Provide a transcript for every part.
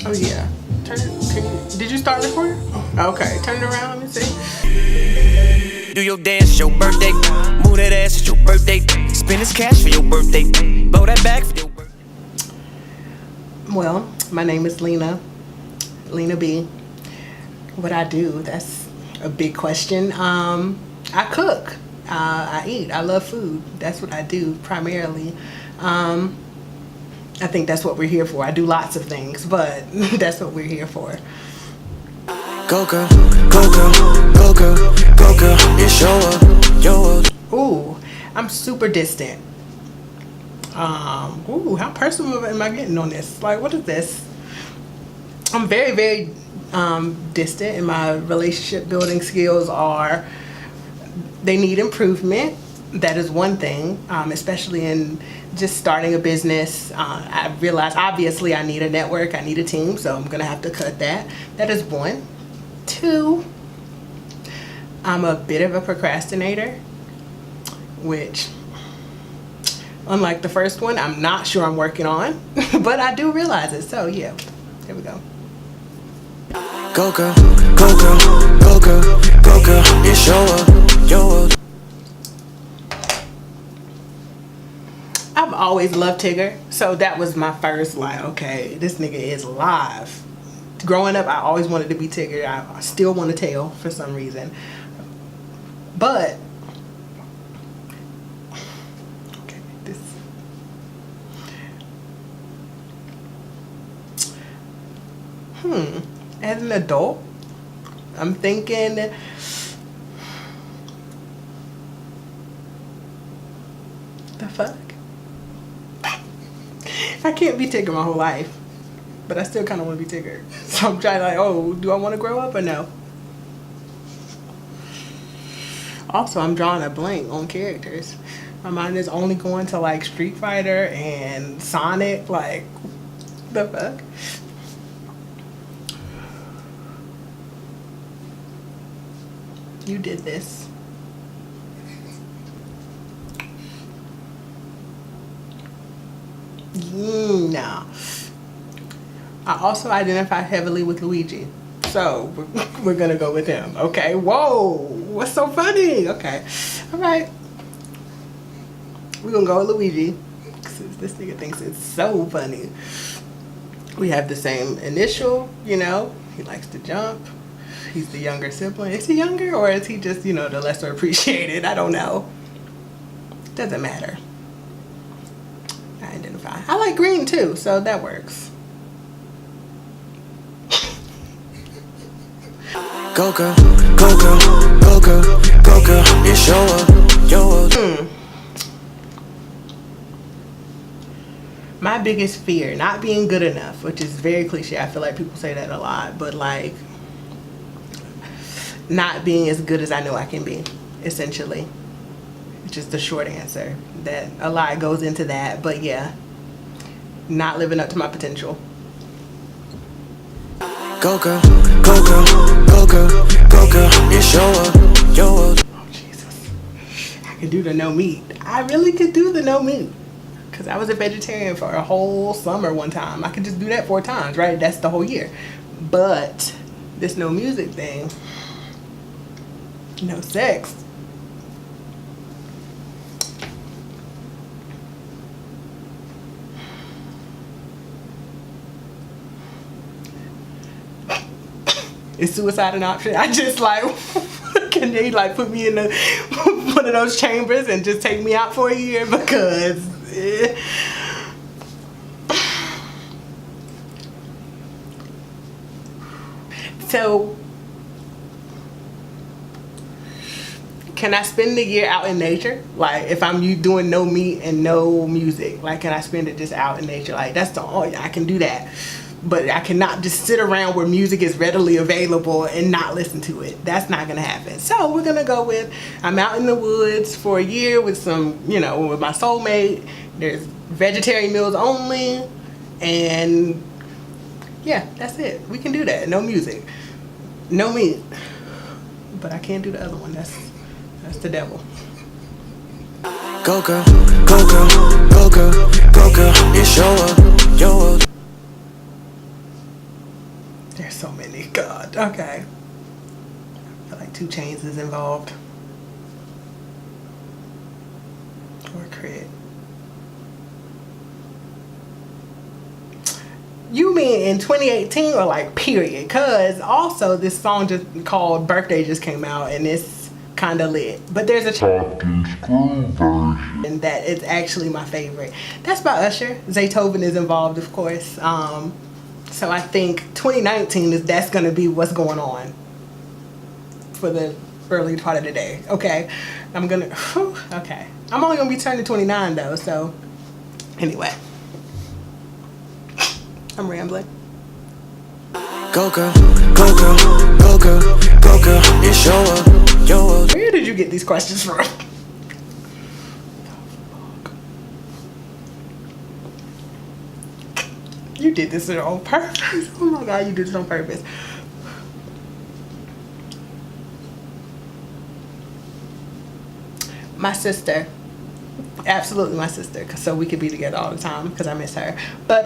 Oh yeah. Turn it. Did you start recording? Okay. Turn it around. Let me see. Do your dance, it's your birthday. Move that ass, it's your birthday. Spend this cash for your birthday. Blow that back for your birthday. Well, my name is Lena B. What I do, that's a big question. I cook. I eat. I love food. That's what I do primarily. I think that's what we're here for. I do lots of things, but that's what we're here for. Go girl, go girl, go girl, go girl. It's your world. Ooh, I'm super distant. Ooh, how personal am I getting on this? Like, what is this? I'm very, very distant, and my relationship building skills they need improvement. That is one thing, especially in just starting a business. I realized obviously I need a network, I need a team, so I'm gonna have to cut that. That is one. Two, I'm a bit of a procrastinator, which, unlike the first one, I'm not sure I'm working on, but I do realize it. So yeah, there we go. Go girl, go girl, go girl, go girl. It's your world. I've always loved Tigger, so that was my first, like, okay, this nigga is live. Growing up, I always wanted to be Tigger. I still want to tell for some reason. But, okay, this. As an adult, I'm thinking, the fuck? I can't be Tigger my whole life, but I still kind of want to be Tigger. So I'm trying, like, oh, do I want to grow up or no? Also, I'm drawing a blank on characters. My mind is only going to like Street Fighter and Sonic. Like, the fuck? You did this. No. I also identify heavily with Luigi, so we're gonna go with him. Okay. Whoa, what's so funny? Okay, all right, we're gonna go with Luigi because this nigga thinks it's so funny. We have the same initial, you know. He likes to jump. He's the younger sibling. Is he younger, or is he just, you know, the lesser appreciated? I don't know. Doesn't matter. I identify. I like green too, so that works. Go girl, go girl, go girl, go girl. It's your world. My biggest fear, not being good enough, which is very cliche. I feel like people say that a lot, but like not being as good as I know I can be, essentially. Which is the short answer. That a lot goes into that, but yeah, not living up to my potential. Go girl, go girl, go girl, go girl. It's your world. Oh Jesus, I could do the no meat. I really could do the no meat, because I was a vegetarian for a whole summer one time. I could just do that 4 times, right? That's the whole year. But this no music thing, no sex. Is suicide an option? I just like, can they like put me in one of those chambers and just take me out for a year? Because so can I spend the year out in nature? Like, if I'm doing no meat and no music, like, can I spend it just out in nature? Like, that's the only, I can do that. But I cannot just sit around where music is readily available and not listen to it. That's not gonna happen. So we're gonna go with, I'm out in the woods for a year with some, you know, with my soulmate. There's vegetarian meals only, and yeah, that's it. We can do that. No music, no meat. But I can't do the other one. That's the devil. Go girl, go girl, go girl, go girl. It's your world. so many. God. Okay. I feel like 2 Chainz is involved. Or Crit. You mean in 2018 or like period? Cause also this song just called Birthday just came out and it's kind of lit. But there's a version that is actually my favorite. That's by Usher. Zaytoven is involved, of course. So I think 2019 that's gonna be what's going on for the early part of the day. Okay, okay. I'm only gonna be turning 29 though. So anyway. I'm rambling. Go girl, go girl, go girl, go girl, it's your world, your world. Where did you get these questions from? You did this on purpose. Oh my God, you did this on purpose. My sister. Absolutely my sister. So we could be together all the time because I miss her. But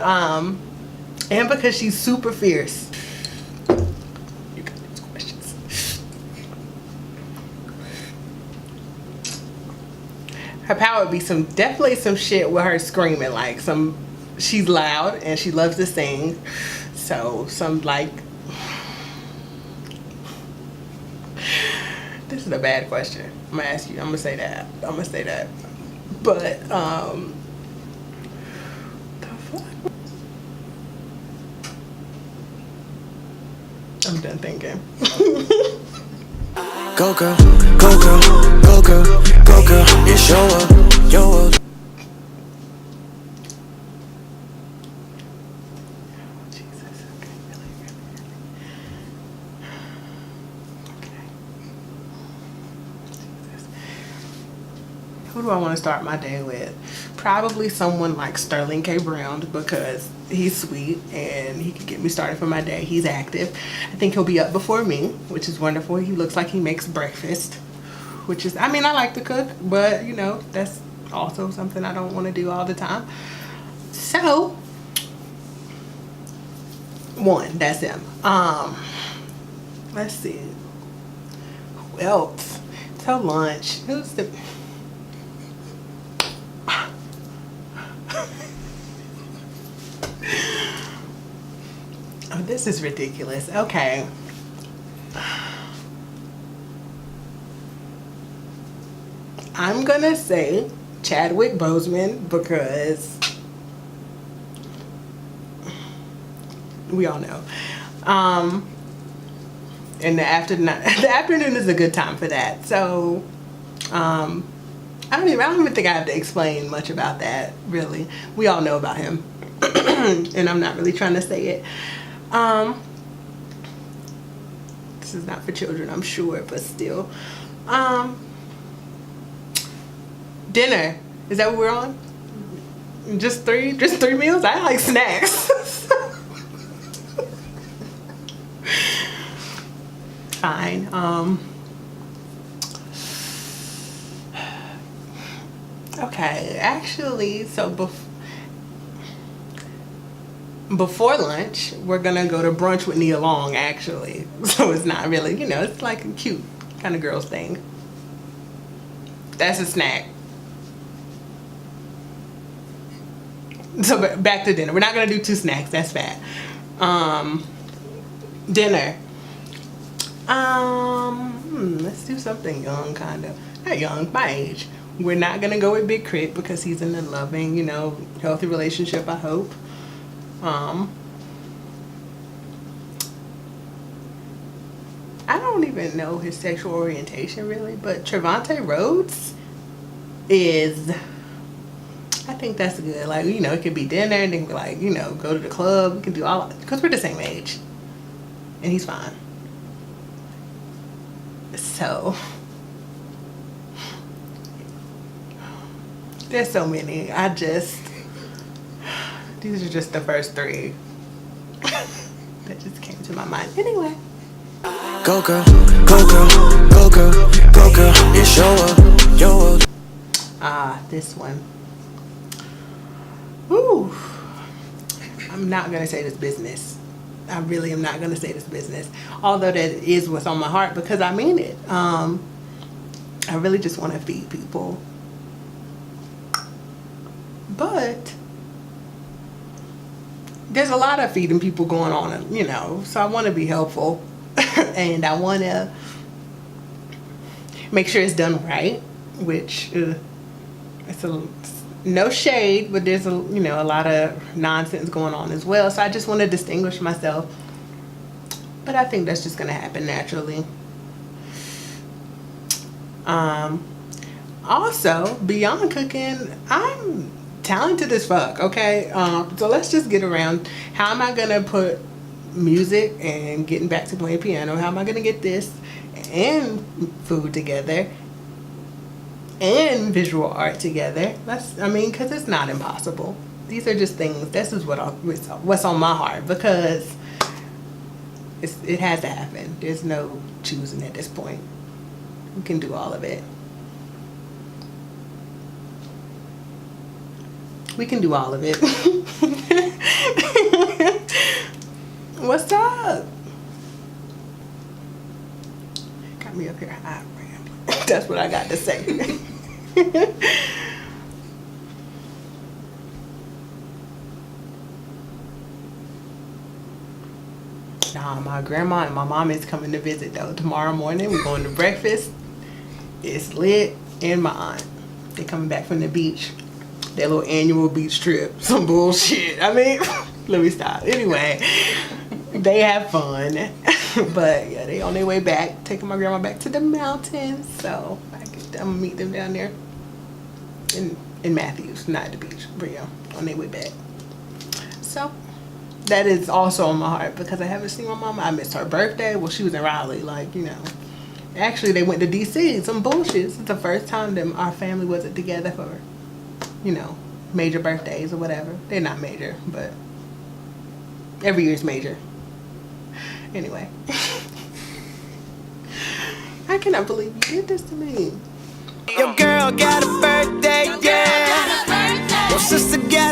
and because she's super fierce. You got these questions. Her power would be definitely some shit with her screaming, like she's loud and she loves to sing. So some like, this is a bad question. I'm gonna ask you, I'm gonna say that. But I'm done thinking. Go girl, go girl, go girl, go girl, it's your world, your world. Jesus, okay, really. Okay. Jesus. Who do I want to start my day with? Probably someone like Sterling K. Brown because he's sweet and he can get me started for my day. He's active. I think he'll be up before me, which is wonderful. He looks like he makes breakfast, which is, I mean, I like to cook, but you know, that's also something I don't want to do all the time. So, one, that's him. Let's see. Who else? So lunch. Who's the... Oh, this is ridiculous. Okay. I'm gonna say Chadwick Boseman because we all know. And the afternoon is a good time for that. So I don't even think I have to explain much about that, really. We all know about him. And I'm not really trying to say it. This is not for children, I'm sure, but still. Dinner. Is that what we're on? Just three meals? I like snacks. Fine. Okay, actually, so before lunch, we're gonna go to brunch with Nia Long, actually. So it's not really, you know, it's like a cute kind of girls thing. That's a snack. So back to dinner. We're not gonna do 2 snacks, that's bad. Dinner. Let's do something young, kind of. Not young, my age. We're not gonna go with Big Crit because he's in a loving, you know, healthy relationship, I hope. I don't even know his sexual orientation really, but Trevante Rhodes is, I think that's good. Like, you know, it could be dinner and then like, you know, go to the club. We can do all, because we're the same age. And he's fine. So, there's so many. These are just the first 3 that just came to my mind. Anyway. Go girl, go girl, go girl, go girl, it's your world, your world. This one. Woo. I'm not gonna say this business. I really am not going to say this business, although that is what's on my heart, because I mean it. I really just want to feed people. But there's a lot of feeding people going on, you know, so I want to be helpful. And I want to make sure it's done right, which it's no shade, but there's a lot of nonsense going on as well. So I just want to distinguish myself, but I think that's just going to happen naturally. Also, beyond cooking, I'm talented as fuck. Okay, so let's just get around. How am I gonna put music and getting back to playing piano? How am I gonna get this and food together and visual art together? Because it's not impossible. These are just things. This is what's on my heart, because it has to happen. There's no choosing at this point. We can do all of it. We can do all of it. What's up? Got me up here high rambling. That's what I got to say. Nah, my grandma and my mom is coming to visit though tomorrow morning. We're going to breakfast. It's lit, and my aunt. They're coming back from the beach. Their little annual beach trip. Some bullshit. I mean, let me stop. Anyway, they have fun. But yeah, they on their way back, taking my grandma back to the mountains. So I'm gonna meet them down there in Matthews, not at the beach, but yeah, on their way back. So that is also on my heart, because I haven't seen my mama. I missed her birthday. Well, she was in Raleigh, Actually, they went to DC. Some bullshit. It's the first time that our family wasn't together for, major birthdays or whatever. They're not major, but every year's major. Anyway. I cannot believe you did this to me. Your girl got a birthday, yeah. Your sister got